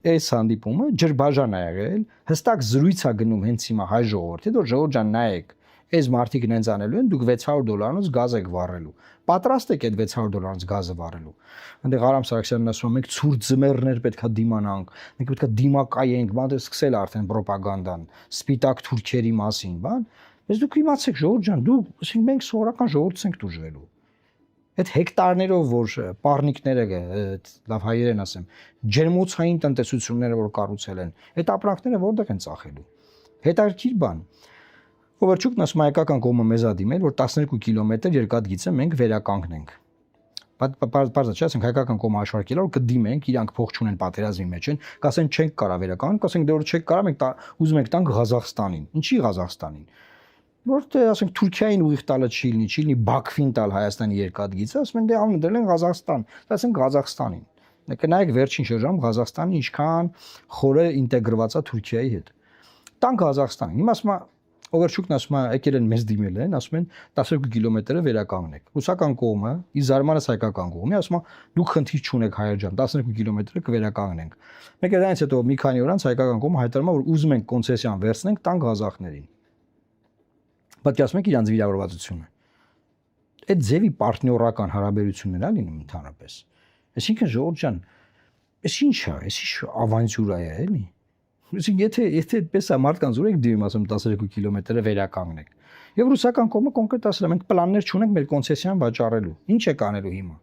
Այս հանդիպումը ջրբաժան է եղել, հստակ զրույց է գնում հենց հիմա հայ ժողովրդի, որ ժողովուրդ ջան նայեք, այս մարտիկն հենց անելու են, դուք $600-անոց գազ եք վառելու։ Պատրաստ եք այդ $600-անոց գազը վառելու։ Այնտեղ Արամ Սարգսյանն ասում է, մենք ցուրտ ձմեռներ պետքա դիմանանք, մենք պետքա դիմակայենք, բան դե սկսել արդեն ռոպագանդան, սպիտակ թուրքերի մասին, բան։ Բայց դուք իմացեք ժողովուրդ ջան, դու, ասենք մենք սովորական ժողովուրդ ենք դժվելու։ Այդ հեկտարներով որ պառնիկները, լավ հայերեն ասեմ, ջերմոցային տնտեսությունները որ կառուցել են, այդ ապրանքները որտեղ են ծախելու։ Հետաքրքիր բան։ Խովարչուկն ասում է հայկական կողմը մեզ ա դիմել, որ 12 կիլոմետր երկաթգիծը մենք վերականգնենք։ Պարզա չէ, ասենք հայկական կողմը հաշվարկել որ կդիմենք, իրանք փող չունեն պատերազմի մեջ են, կասեն չենք կարա վերականգնենք, կասենք դե որ չեք կարա, մենք ուզում ենք տանք Ղազախստանին։ Ինչի Ղազախստանին։ Որտե ասենք Թուրքիային ուղիղ տալը չի լինի Բաքվին տալ Հայաստանի երկաթգիծը, ասում են դե անուն դրել են Ղազախստան, ասենք Ղազախստանին։ Նայեք վերջին շրջանում Ղազախստանը ինչքան խորը ինտեգրված է Թուրքիայի հետ։ Տանք Ղազախստանին։ Հիմա ասում է Օվերչուկն ասում է եկել են մեզ դիմել են, ասում են 12 կիլոմետրը վերականգնեք։ Ռուսական կողմը, ի զարմանս հայկական կողմի, ասում է դուք խնդիր չունեք հայեր ջան, 12 կիլոմետրը կվերականգնենք։ Մեկ էլ այնց հետո մի քանի օր անց հայկական կողմը հայտարարում է որ ուզում ենք կոնցեսիան վերցնենք տանք Ղազախներին։ Պատկերացնում եք իրանց վիրավորվածությունը։ Այդ ձևի պարտներական հարաբերություններ ա լինում ընդհանրապես։ Այսինքն ժողովուրդ ջան, այս ինչ է, այս ինչ ավանտյուրա է, էլի։ Եթե այդպես է մարդկանց ուր եք դիմում ասում 12 կիլոմետրը վերականգնեք։ Եվ ռուսական կողմը կոնկրետ ասել է մենք պլաններ չունենք մեր կոնցեսիան վաճառելու։ Ինչ եք անելու հիմա։